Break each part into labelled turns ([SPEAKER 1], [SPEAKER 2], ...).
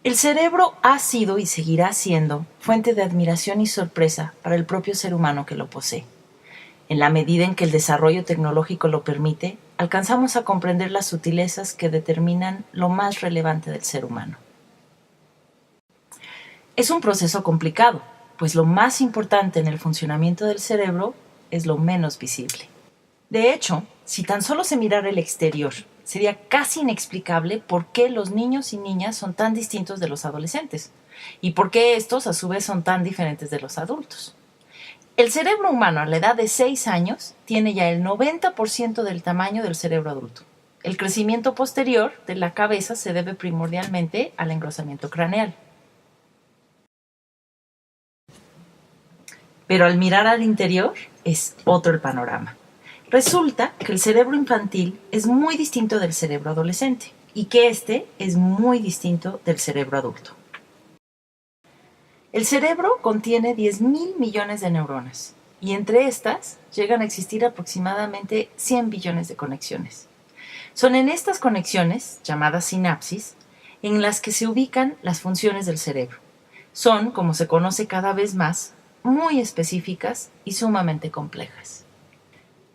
[SPEAKER 1] El cerebro ha sido y seguirá siendo fuente de admiración y sorpresa para el propio ser humano que lo posee. En la medida en que el desarrollo tecnológico lo permite, alcanzamos a comprender las sutilezas que determinan lo más relevante del ser humano. Es un proceso complicado, pues lo más importante en el funcionamiento del cerebro es lo menos visible. De hecho, si tan solo se mirara el exterior, sería casi inexplicable por qué los niños y niñas son tan distintos de los adolescentes y por qué estos a su vez son tan diferentes de los adultos. El cerebro humano a la edad de 6 años tiene ya el 90% del tamaño del cerebro adulto. El crecimiento posterior de la cabeza se debe primordialmente al engrosamiento craneal. Pero al mirar al interior es otro el panorama. Resulta que el cerebro infantil es muy distinto del cerebro adolescente y que este es muy distinto del cerebro adulto. El cerebro contiene 10.000 millones de neuronas y entre estas llegan a existir aproximadamente 100 billones de conexiones. Son en estas conexiones, llamadas sinapsis, en las que se ubican las funciones del cerebro. Son, como se conoce cada vez más, muy específicas y sumamente complejas.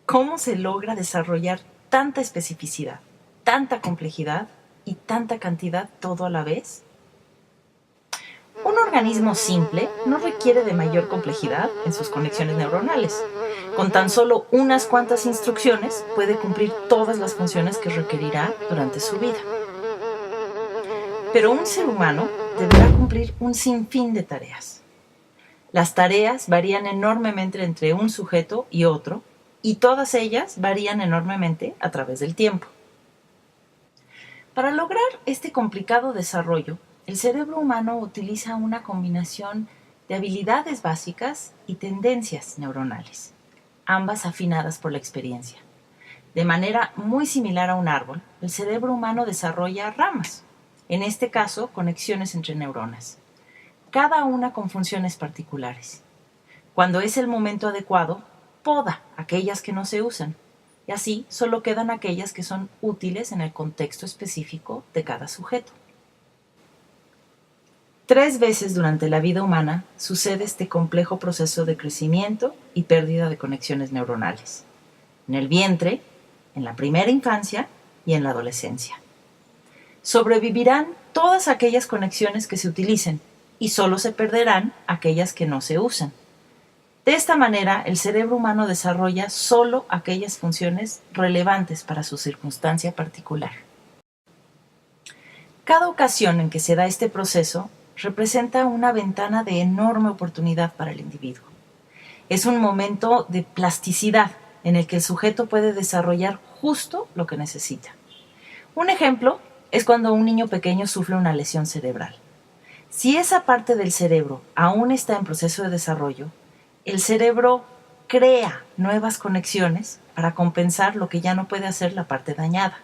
[SPEAKER 1] ¿Cómo se logra desarrollar tanta especificidad, tanta complejidad y tanta cantidad todo a la vez? Un organismo simple no requiere de mayor complejidad en sus conexiones neuronales. Con tan solo unas cuantas instrucciones puede cumplir todas las funciones que requerirá durante su vida. Pero un ser humano deberá cumplir un sinfín de tareas. Las tareas varían enormemente entre un sujeto y otro, y todas ellas varían enormemente a través del tiempo. Para lograr este complicado desarrollo, el cerebro humano utiliza una combinación de habilidades básicas y tendencias neuronales, ambas afinadas por la experiencia. De manera muy similar a un árbol, el cerebro humano desarrolla ramas, en este caso conexiones entre neuronas, cada una con funciones particulares. Cuando es el momento adecuado, poda aquellas que no se usan, y así solo quedan aquellas que son útiles en el contexto específico de cada sujeto. 3 veces durante la vida humana sucede este complejo proceso de crecimiento y pérdida de conexiones neuronales. En el vientre, en la primera infancia y en la adolescencia. Sobrevivirán todas aquellas conexiones que se utilicen y solo se perderán aquellas que no se usan. De esta manera, el cerebro humano desarrolla solo aquellas funciones relevantes para su circunstancia particular. Cada ocasión en que se da este proceso representa una ventana de enorme oportunidad para el individuo. Es un momento de plasticidad en el que el sujeto puede desarrollar justo lo que necesita. Un ejemplo es cuando un niño pequeño sufre una lesión cerebral. Si esa parte del cerebro aún está en proceso de desarrollo, el cerebro crea nuevas conexiones para compensar lo que ya no puede hacer la parte dañada.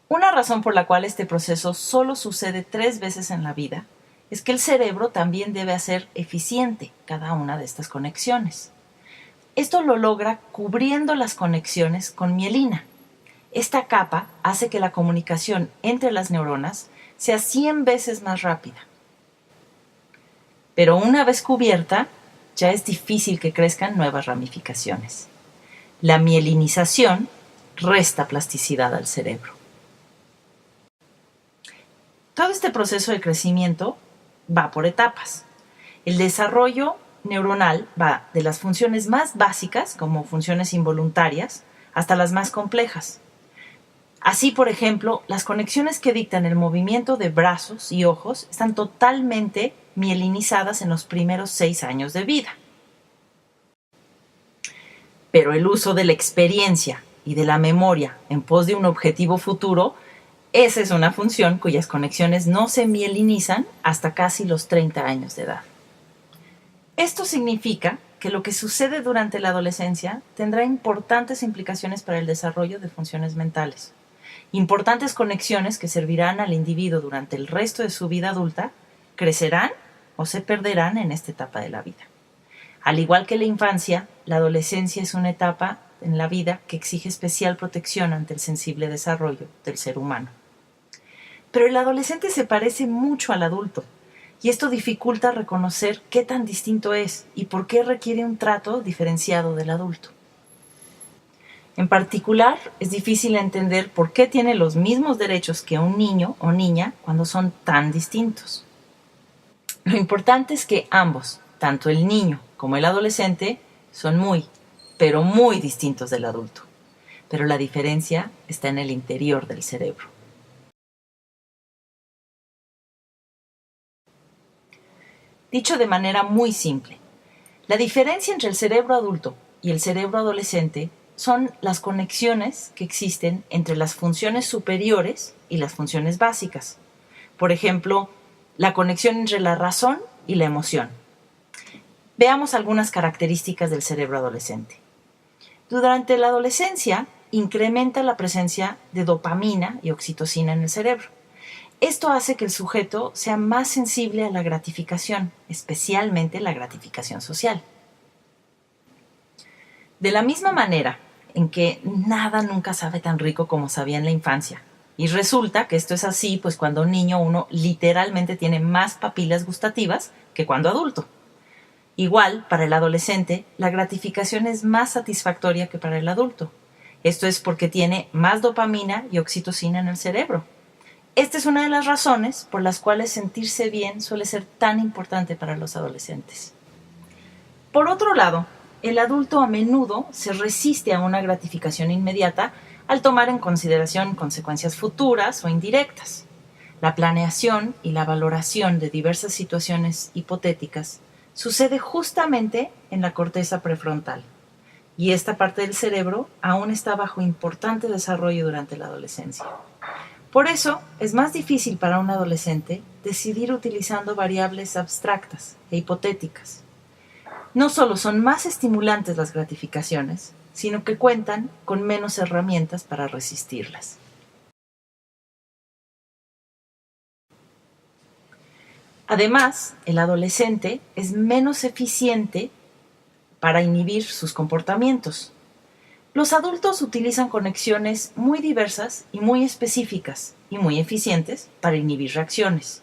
[SPEAKER 1] Una razón por la cual este proceso solo sucede 3 veces en la vida es que el cerebro también debe hacer eficiente cada una de estas conexiones. Esto lo logra cubriendo las conexiones con mielina. Esta capa hace que la comunicación entre las neuronas sea 100 veces más rápida. Pero una vez cubierta, ya es difícil que crezcan nuevas ramificaciones. La mielinización resta plasticidad al cerebro. Todo este proceso de crecimiento va por etapas. El desarrollo neuronal va de las funciones más básicas, como funciones involuntarias, hasta las más complejas. Así, por ejemplo, las conexiones que dictan el movimiento de brazos y ojos están totalmente mielinizadas en los primeros 6 años de vida. Pero el uso de la experiencia y de la memoria en pos de un objetivo futuro, esa es una función cuyas conexiones no se mielinizan hasta casi los 30 años de edad. Esto significa que lo que sucede durante la adolescencia tendrá importantes implicaciones para el desarrollo de funciones mentales. Importantes conexiones que servirán al individuo durante el resto de su vida adulta crecerán o se perderán en esta etapa de la vida. Al igual que la infancia, la adolescencia es una etapa en la vida que exige especial protección ante el sensible desarrollo del ser humano. Pero el adolescente se parece mucho al adulto, y esto dificulta reconocer qué tan distinto es y por qué requiere un trato diferenciado del adulto. En particular, es difícil entender por qué tiene los mismos derechos que un niño o niña cuando son tan distintos. Lo importante es que ambos, tanto el niño como el adolescente, son muy, pero muy distintos del adulto. Pero la diferencia está en el interior del cerebro. Dicho de manera muy simple, la diferencia entre el cerebro adulto y el cerebro adolescente son las conexiones que existen entre las funciones superiores y las funciones básicas. Por ejemplo, la conexión entre la razón y la emoción. Veamos algunas características del cerebro adolescente. Durante la adolescencia, incrementa la presencia de dopamina y oxitocina en el cerebro. Esto hace que el sujeto sea más sensible a la gratificación, especialmente la gratificación social. De la misma manera en que nada nunca sabe tan rico como sabía en la infancia, y resulta que esto es así, pues cuando niño uno literalmente tiene más papilas gustativas que cuando adulto. Igual, para el adolescente, la gratificación es más satisfactoria que para el adulto. Esto es porque tiene más dopamina y oxitocina en el cerebro. Esta es una de las razones por las cuales sentirse bien suele ser tan importante para los adolescentes. Por otro lado, el adulto a menudo se resiste a una gratificación inmediata al tomar en consideración consecuencias futuras o indirectas. La planeación y la valoración de diversas situaciones hipotéticas sucede justamente en la corteza prefrontal, y esta parte del cerebro aún está bajo importante desarrollo durante la adolescencia. Por eso, es más difícil para un adolescente decidir utilizando variables abstractas e hipotéticas. No solo son más estimulantes las gratificaciones, sino que cuentan con menos herramientas para resistirlas. Además, el adolescente es menos eficiente para inhibir sus comportamientos. Los adultos utilizan conexiones muy diversas y muy específicas y muy eficientes para inhibir reacciones.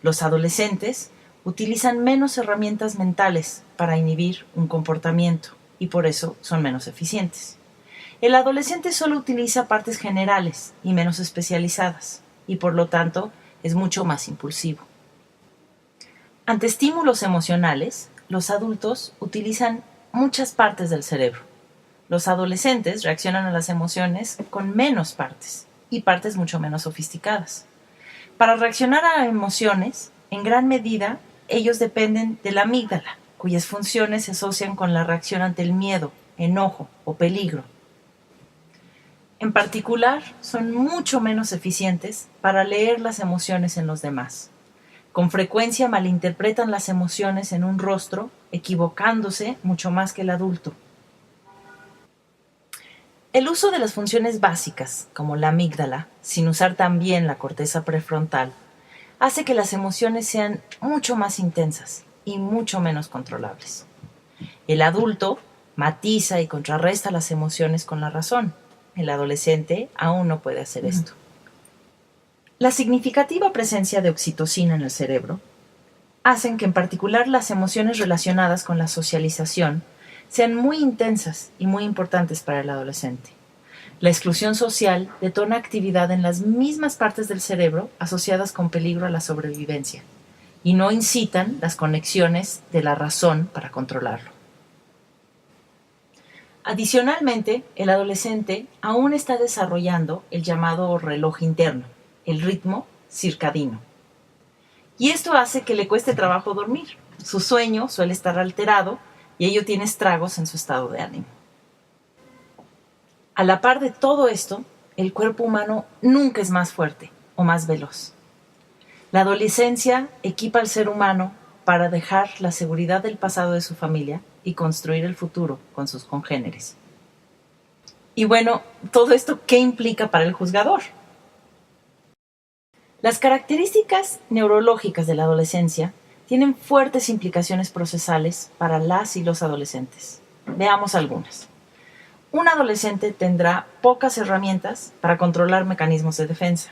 [SPEAKER 1] Los adolescentes utilizan menos herramientas mentales para inhibir un comportamiento y por eso son menos eficientes. El adolescente solo utiliza partes generales y menos especializadas y por lo tanto es mucho más impulsivo. Ante estímulos emocionales, los adultos utilizan muchas partes del cerebro. Los adolescentes reaccionan a las emociones con menos partes y partes mucho menos sofisticadas. Para reaccionar a emociones, en gran medida, ellos dependen de la amígdala, cuyas funciones se asocian con la reacción ante el miedo, enojo o peligro. En particular, son mucho menos eficientes para leer las emociones en los demás. Con frecuencia malinterpretan las emociones en un rostro, equivocándose mucho más que el adulto. El uso de las funciones básicas, como la amígdala, sin usar también la corteza prefrontal, hace que las emociones sean mucho más intensas y mucho menos controlables. El adulto matiza y contrarresta las emociones con la razón. El adolescente aún no puede hacer esto. La significativa presencia de oxitocina en el cerebro hacen que en particular las emociones relacionadas con la socialización sean muy intensas y muy importantes para el adolescente. La exclusión social detona actividad en las mismas partes del cerebro asociadas con peligro a la sobrevivencia y no incitan las conexiones de la razón para controlarlo. Adicionalmente, el adolescente aún está desarrollando el llamado reloj interno, el ritmo circadiano. Y esto hace que le cueste trabajo dormir. Su sueño suele estar alterado y ello tiene estragos en su estado de ánimo. A la par de todo esto, el cuerpo humano nunca es más fuerte o más veloz. La adolescencia equipa al ser humano para dejar la seguridad del pasado de su familia y construir el futuro con sus congéneres. Y bueno, ¿todo esto qué implica para el juzgador? Las características neurológicas de la adolescencia tienen fuertes implicaciones procesales para las y los adolescentes. Veamos algunas. Un adolescente tendrá pocas herramientas para controlar mecanismos de defensa.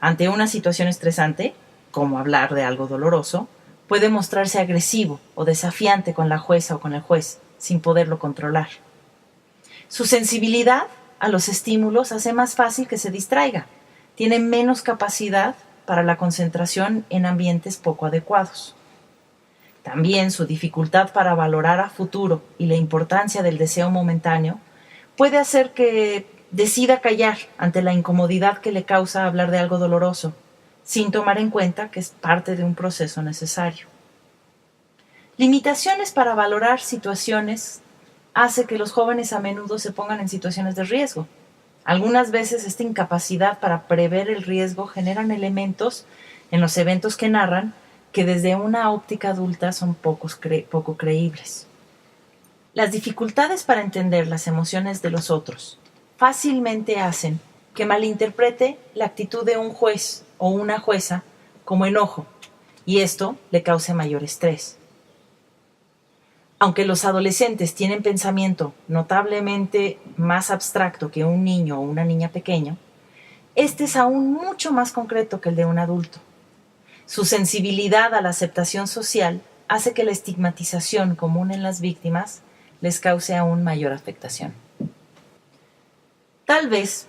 [SPEAKER 1] Ante una situación estresante, como hablar de algo doloroso, puede mostrarse agresivo o desafiante con la jueza o con el juez, sin poderlo controlar. Su sensibilidad a los estímulos hace más fácil que se distraiga. Tiene menos capacidad para la concentración en ambientes poco adecuados. También su dificultad para valorar a futuro y la importancia del deseo momentáneo puede hacer que decida callar ante la incomodidad que le causa hablar de algo doloroso, sin tomar en cuenta que es parte de un proceso necesario. Limitaciones para valorar situaciones hace que los jóvenes a menudo se pongan en situaciones de riesgo. Algunas veces esta incapacidad para prever el riesgo generan elementos en los eventos que narran que desde una óptica adulta son poco creíbles. Las dificultades para entender las emociones de los otros fácilmente hacen que malinterprete la actitud de un juez o una jueza como enojo, y esto le cause mayor estrés. Aunque los adolescentes tienen pensamiento notablemente más abstracto que un niño o una niña pequeño, este es aún mucho más concreto que el de un adulto. Su sensibilidad a la aceptación social hace que la estigmatización común en las víctimas les cause aún mayor afectación. Tal vez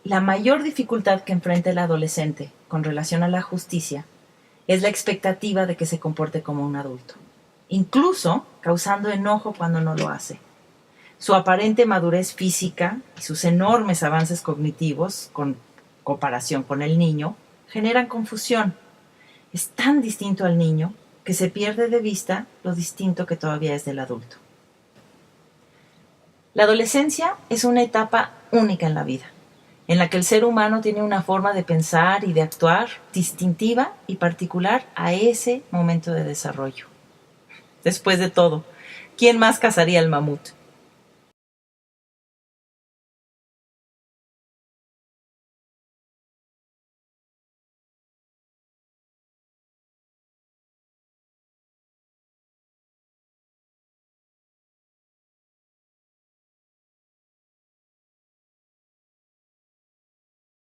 [SPEAKER 1] la mayor dificultad que enfrenta el adolescente con relación a la justicia es la expectativa de que se comporte como un adulto, incluso causando enojo cuando no lo hace. Su aparente madurez física y sus enormes avances cognitivos, con comparación con el niño, generan confusión. Es tan distinto al niño que se pierde de vista lo distinto que todavía es del adulto. La adolescencia es una etapa única en la vida, en la que el ser humano tiene una forma de pensar y de actuar distintiva y particular a ese momento de desarrollo. Después de todo, ¿quién más cazaría el mamut?